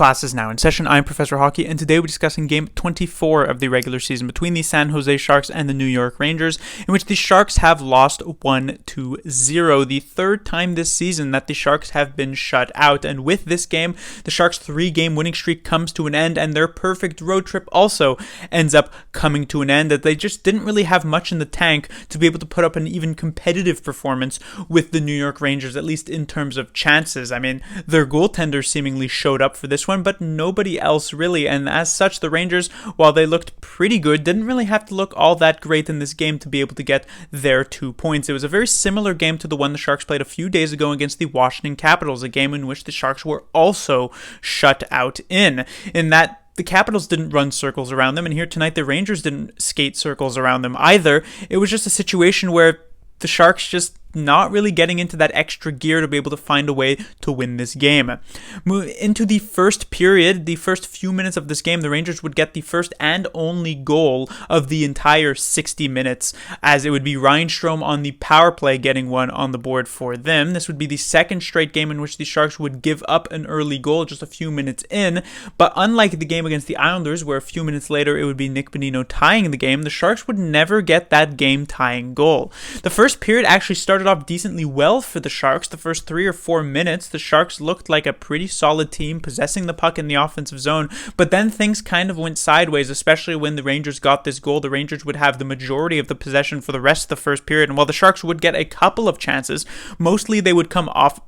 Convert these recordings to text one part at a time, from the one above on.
Class is now in session. I'm Professor Hockey, and today we're discussing Game 24 of the regular season between the San Jose Sharks and the New York Rangers, in which the Sharks have lost 1-0, the third time this season that the Sharks have been shut out. And with this game, the Sharks' 3-game winning streak comes to an end, and their perfect road trip also ends up coming to an end, that they just didn't really have much in the tank to be able to put up an even competitive performance with the New York Rangers, at least in terms of chances. I mean, their goaltender seemingly showed up for this one, but nobody else really, and as such, the Rangers, while they looked pretty good, didn't really have to look all that great in this game to be able to get their 2 points. It was a very similar game to the one the Sharks played a few days ago against the Washington Capitals, a game in which the Sharks were also shut out in that the Capitals didn't run circles around them, and here tonight the Rangers didn't skate circles around them either. It was just a situation where the Sharks just not really getting into that extra gear to be able to find a way to win this game. Into the first period, the first few minutes of this game, the Rangers would get the first and only goal of the entire 60 minutes, as it would be Reinstrom on the power play getting one on the board for them. This would be the second straight game in which the Sharks would give up an early goal just a few minutes in, but unlike the game against the Islanders, where a few minutes later it would be Nick Bonino tying the game, the Sharks would never get that game-tying goal. The first period actually started off decently well for the Sharks. The first 3 or 4 minutes, the Sharks looked like a pretty solid team, possessing the puck in the offensive zone, but then things kind of went sideways, especially when the Rangers got this goal. The Rangers would have the majority of the possession for the rest of the first period, and while the Sharks would get a couple of chances, mostly they would come off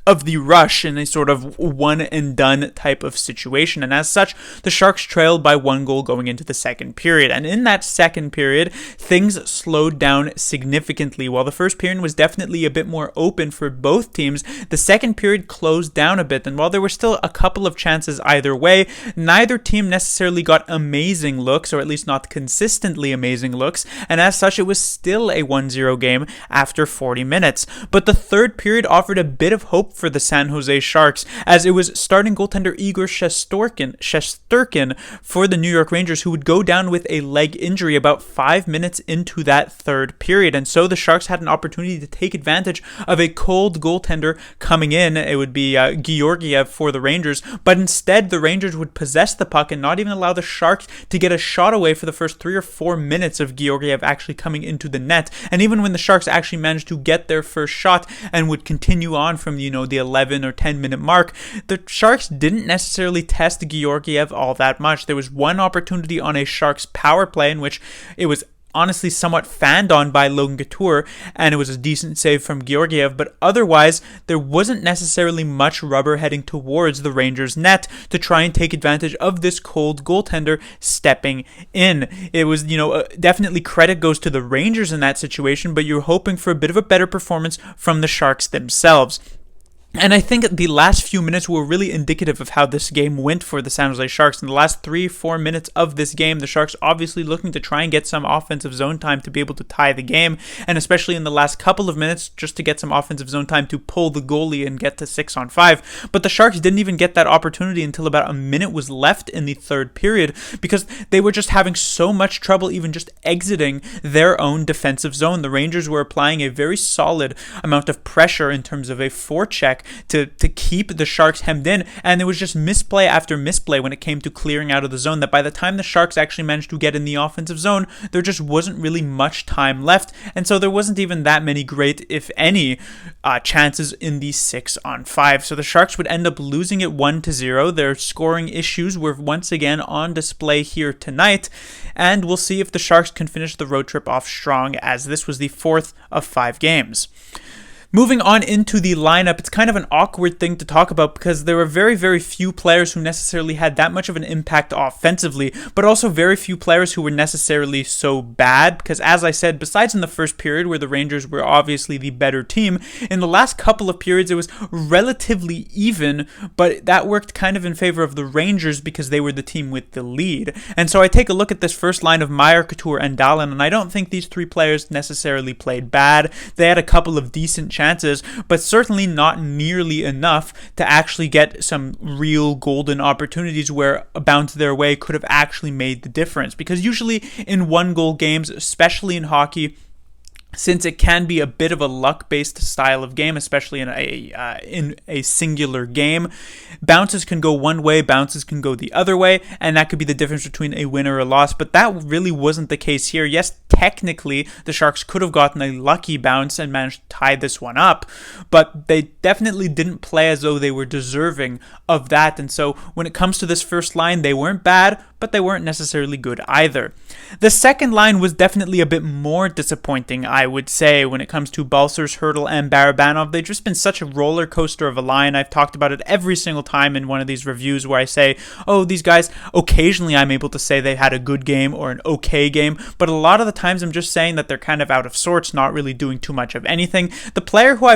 of the rush in a sort of one-and-done type of situation. And as such, the Sharks trailed by 1 goal going into the second period. And in that second period, things slowed down significantly. While the first period was definitely a bit more open for both teams, the second period closed down a bit. And while there were still a couple of chances either way, neither team necessarily got amazing looks, or at least not consistently amazing looks. And as such, it was still a 1-0 game after 40 minutes. But the third period offered a bit of hope for the San Jose Sharks, as it was starting goaltender Igor Shesterkin for the New York Rangers, who would go down with a leg injury about 5 minutes into that third period. And so the Sharks had an opportunity to take advantage of a cold goaltender coming in. It would be Georgiev for the Rangers, but instead the Rangers would possess the puck and not even allow the Sharks to get a shot away for the first 3 or 4 minutes of Georgiev actually coming into the net. And even when the Sharks actually managed to get their first shot and would continue on from, the 11 or 10 minute mark, the Sharks didn't necessarily test Georgiev all that much. There was one opportunity on a Sharks power play in which it was honestly somewhat fanned on by Logan Couture, and it was a decent save from Georgiev, but otherwise there wasn't necessarily much rubber heading towards the Rangers' net to try and take advantage of this cold goaltender stepping in. It was, definitely credit goes to the Rangers in that situation, but you're hoping for a bit of a better performance from the Sharks themselves. And I think the last few minutes were really indicative of how this game went for the San Jose Sharks. In the last 3-4 minutes of this game, the Sharks obviously looking to try and get some offensive zone time to be able to tie the game, and especially in the last couple of minutes just to get some offensive zone time to pull the goalie and get to 6-on-5. But the Sharks didn't even get that opportunity until about a minute was left in the third period, because they were just having so much trouble even just exiting their own defensive zone. The Rangers were applying a very solid amount of pressure in terms of a forecheck to keep the Sharks hemmed in, and there was just misplay after misplay when it came to clearing out of the zone, that by the time the Sharks actually managed to get in the offensive zone, there just wasn't really much time left, and so there wasn't even that many great, if any, chances in the 6-on-5. So the Sharks would end up losing it 1-0. Their scoring issues were once again on display here tonight, and we'll see if the Sharks can finish the road trip off strong, as this was the 4th of 5 games. Moving on into the lineup, it's kind of an awkward thing to talk about because there were very, very few players who necessarily had that much of an impact offensively, but also very few players who were necessarily so bad because, as I said, besides in the first period where the Rangers were obviously the better team, in the last couple of periods it was relatively even, but that worked kind of in favor of the Rangers because they were the team with the lead. And so I take a look at this first line of Meyer, Couture, and Dahlen, and I don't think these 3 players necessarily played bad. They had a couple of decent chances, but certainly not nearly enough to actually get some real golden opportunities where a bounce their way could have actually made the difference. Because usually in 1-goal games, especially in hockey, since it can be a bit of a luck-based style of game, especially in a singular game. Bounces can go one way, bounces can go the other way, and that could be the difference between a win or a loss, but that really wasn't the case here. Yes, technically, the Sharks could have gotten a lucky bounce and managed to tie this one up, but they definitely didn't play as though they were deserving of that, and so when it comes to this first line, they weren't bad, but they weren't necessarily good either. The second line was definitely a bit more disappointing, I would say, when it comes to Balcers, Hertl, and Barabanov. They've just been such a roller coaster of a line. I've talked about it every single time in one of these reviews where I say, oh, these guys, occasionally I'm able to say they had a good game or an okay game, but a lot of the times I'm just saying that they're kind of out of sorts, not really doing too much of anything. The player who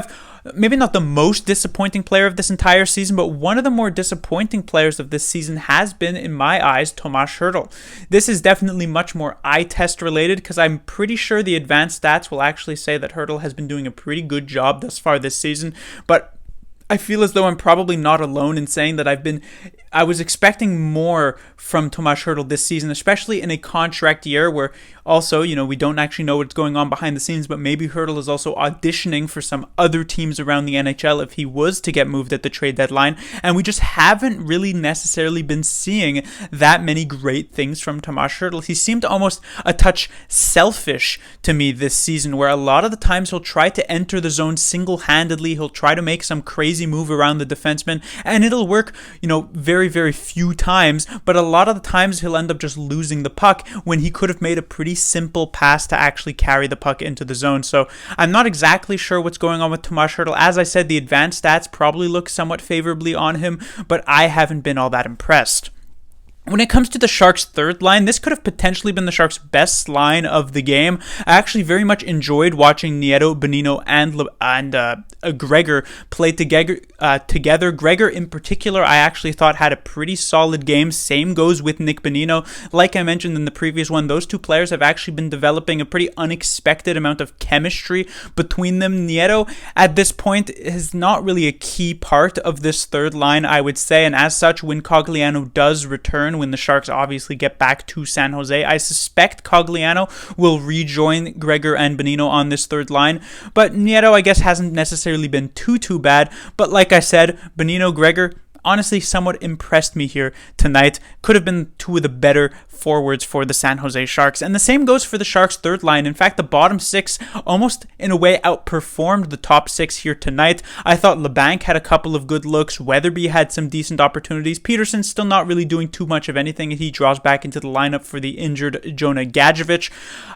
maybe not the most disappointing player of this entire season, but one of the more disappointing players of this season has been, in my eyes, Tomas Hertl. This is definitely much more eye test related, because I'm pretty sure the advanced stats will actually say that Hertl has been doing a pretty good job thus far this season, but I feel as though I'm probably not alone in saying that I was expecting more from Tomas Hertl this season, especially in a contract year where also, we don't actually know what's going on behind the scenes, but maybe Hertl is also auditioning for some other teams around the NHL if he was to get moved at the trade deadline, and we just haven't really necessarily been seeing that many great things from Tomas Hertl. He seemed almost a touch selfish to me this season, where a lot of the times he'll try to enter the zone single-handedly, he'll try to make some crazy move around the defenseman, and it'll work, very, very few times, but a lot of the times he'll end up just losing the puck when he could have made a pretty simple pass to actually carry the puck into the zone. So I'm not exactly sure what's going on with Tomas Hertl. As I said, the advanced stats probably look somewhat favorably on him, but I haven't been all that impressed. When it comes to the Sharks' third line, this could have potentially been the Sharks' best line of the game. I actually very much enjoyed watching Nieto, Bonino, and Gregor play together. Gregor, in particular, I actually thought had a pretty solid game. Same goes with Nick Bonino. Like I mentioned in the previous one, those two players have actually been developing a pretty unexpected amount of chemistry between them. Nieto, at this point, is not really a key part of this third line, I would say, and as such, when Cogliano does return, when the Sharks obviously get back to San Jose, I suspect Cogliano will rejoin Gregor and Bonino on this third line, but Nieto, I guess, hasn't necessarily been too bad, but like I said, Bonino, Gregor, honestly somewhat impressed me here tonight. Could have been two of the better forwards for the San Jose Sharks. And the same goes for the Sharks' third line. In fact, the bottom six almost in a way outperformed the top six here tonight. I thought LeBanc had a couple of good looks. Weatherby had some decent opportunities. Peterson's still not really doing too much of anything. He draws back into the lineup for the injured Jonah Gadjevich.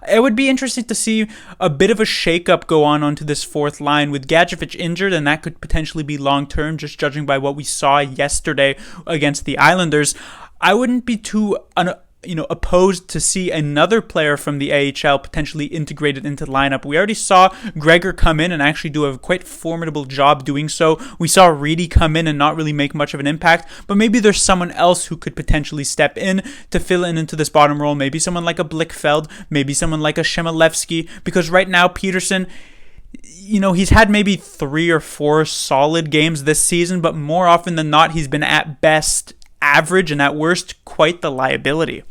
It would be interesting to see a bit of a shakeup go on onto this fourth line with Gadjevich injured, and that could potentially be long-term, just judging by what we saw yesterday against the Islanders. I wouldn't be too opposed to see another player from the AHL potentially integrated into the lineup. We already saw Gregor come in and actually do a quite formidable job doing so. We saw Reedy come in and not really make much of an impact, but maybe there's someone else who could potentially step in to fill in into this bottom role. Maybe someone like a Blickfeld, maybe someone like a Shemilevsky, because right now Peterson, he's had maybe 3 or 4 solid games this season, but more often than not, he's been at best average and at worst quite the liability.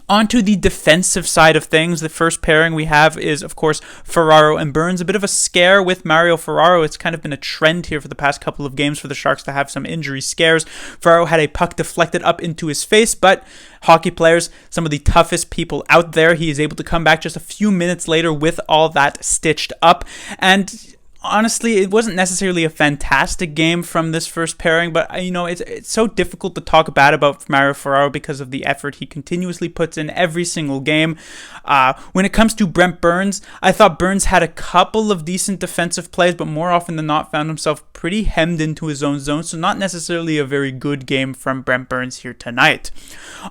Onto the defensive side of things, the first pairing we have is, of course, Ferraro and Burns. A bit of a scare with Mario Ferraro. It's kind of been a trend here for the past couple of games for the Sharks to have some injury scares. Ferraro had a puck deflected up into his face, but hockey players, some of the toughest people out there, he is able to come back just a few minutes later with all that stitched up. And honestly, it wasn't necessarily a fantastic game from this first pairing, but it's so difficult to talk bad about Mario Ferraro because of the effort he continuously puts in every single game. When it comes to Brent Burns, I thought Burns had a couple of decent defensive plays, but more often than not found himself pretty hemmed into his own zone, so not necessarily a very good game from Brent Burns here tonight.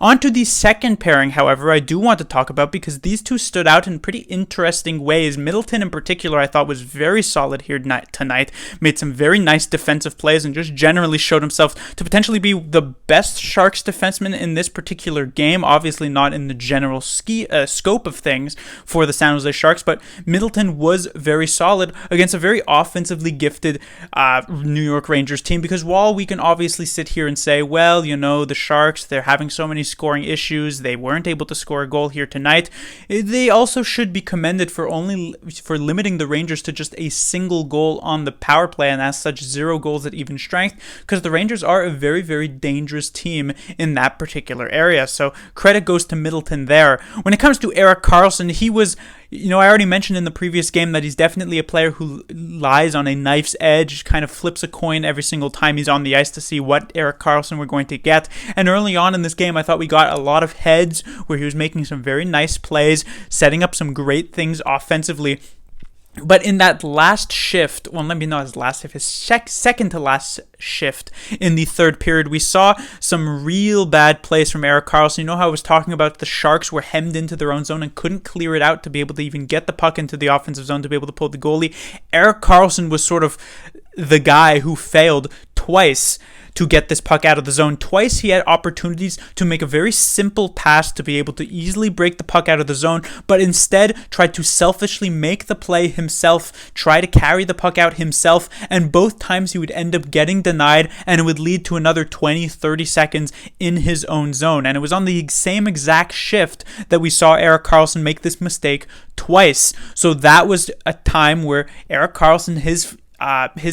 On to the second pairing, however, I do want to talk about because these two stood out in pretty interesting ways. Middleton in particular I thought was very solid solid here tonight. Made some very nice defensive plays and just generally showed himself to potentially be the best Sharks defenseman in this particular game. Obviously not in the general scope of things for the San Jose Sharks, but Middleton was very solid against a very offensively gifted New York Rangers team, because while we can obviously sit here and say, well, the Sharks, they're having so many scoring issues, they weren't able to score a goal here tonight, they also should be commended for limiting the Rangers to just a single goal on the power play, and as such 0 goals at even strength, because the Rangers are a very, very dangerous team in that particular area. So credit goes to Middleton there. When it comes to Erik Karlsson, he was, I already mentioned in the previous game that he's definitely a player who lies on a knife's edge, kind of flips a coin every single time he's on the ice to see what Erik Karlsson we're going to get. And early on in this game, I thought we got a lot of heads where he was making some very nice plays, setting up some great things offensively. But in that last shift, well, maybe not his last shift, his second to last shift in the third period, we saw some real bad plays from Erik Karlsson. You know how I was talking about the Sharks were hemmed into their own zone and couldn't clear it out to be able to even get the puck into the offensive zone to be able to pull the goalie? Erik Karlsson was sort of the guy who failed twice to get this puck out of the zone. Twice he had opportunities to make a very simple pass to be able to easily break the puck out of the zone, but instead tried to selfishly make the play himself, try to carry the puck out himself, and both times he would end up getting denied, and it would lead to another 20-30 seconds in his own zone. And it was on the same exact shift that we saw Erik Karlsson make this mistake twice. So that was a time where Erik Karlsson, his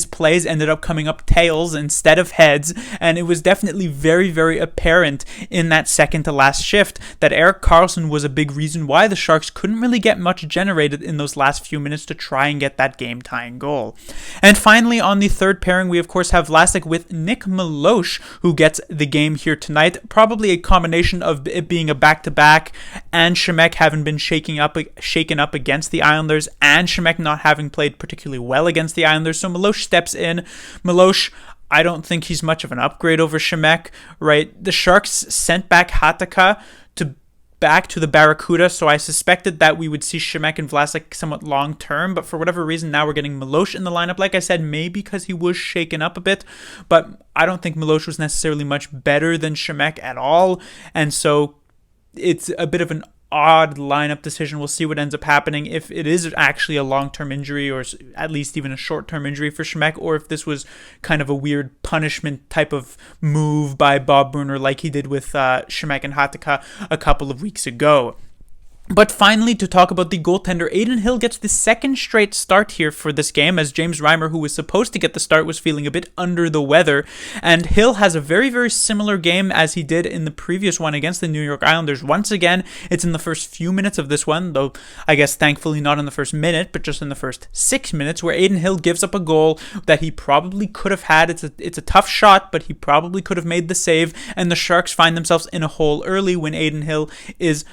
plays ended up coming up tails instead of heads, and it was definitely very, very apparent in that second to last shift that Erik Karlsson was a big reason why the Sharks couldn't really get much generated in those last few minutes to try and get that game-tying goal. And finally, on the third pairing, we of course have Vlasic with Nick Milosh, who gets the game here tonight. Probably a combination of it being a back-to-back and Shemek having been shaken up against the Islanders, and Shemek not having played particularly well against the Islanders. So Milosh steps in. Milosh, I don't think he's much of an upgrade over Shemek, right? The Sharks sent back Hataka back to the Barracuda, so I suspected that we would see Shemek and Vlasic somewhat long-term, but for whatever reason, now we're getting Milosh in the lineup. Like I said, maybe because he was shaken up a bit, but I don't think Milosh was necessarily much better than Shemek at all, and so it's a bit of an odd lineup decision. We'll see what ends up happening, if it is actually a long-term injury or at least even a short-term injury for Shemek, or if this was kind of a weird punishment type of move by Bob Bruner like he did with Shemek and Hataka a couple of weeks ago. But finally, to talk about the goaltender, Adin Hill gets the second straight start here for this game, as James Reimer, who was supposed to get the start, was feeling a bit under the weather. And Hill has a very, very similar game as he did in the previous one against the New York Islanders. Once again, it's in the first few minutes of this one, though I guess thankfully not in the first minute, but just in the first 6 minutes, where Adin Hill gives up a goal that he probably could have had. It's a tough shot, but he probably could have made the save, and the Sharks find themselves in a hole early when Adin Hill is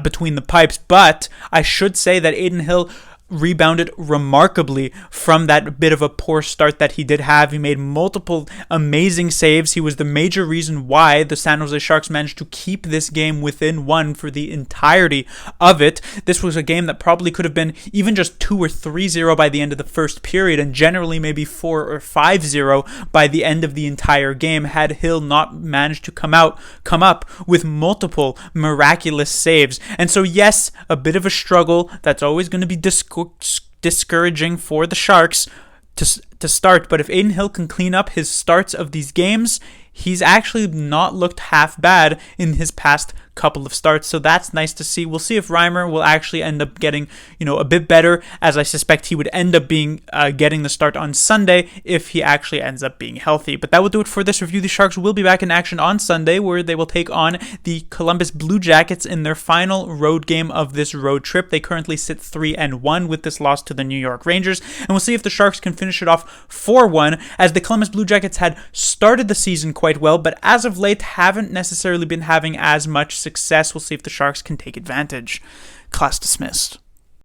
between the pipes. But I should say that Adin Hill rebounded remarkably from that bit of a poor start that he did have. He made multiple amazing saves. He was the major reason why the San Jose Sharks managed to keep this game within one for the entirety of it. This was a game that probably could have been even just 2 or 3-0 by the end of the first period, and generally maybe 4 or 5-0 by the end of the entire game, had Hill not managed to come up with multiple miraculous saves. And so yes, a bit of a struggle. That's always going to be discouraging for the Sharks to start, but if Adin Hill can clean up his starts of these games, he's actually not looked half bad in his past couple of starts, so that's nice to see. We'll see if Reimer will actually end up getting, a bit better, as I suspect he would end up being getting the start on Sunday if he actually ends up being healthy. But that will do it for this review. The Sharks will be back in action on Sunday, where they will take on the Columbus Blue Jackets in their final road game of this road trip. They currently sit 3-1 with this loss to the New York Rangers, and we'll see if the Sharks can finish it off 4-1, as the Columbus Blue Jackets had started the season quite well, but as of late haven't necessarily been having as much success. We'll see if the Sharks can take advantage. Class dismissed.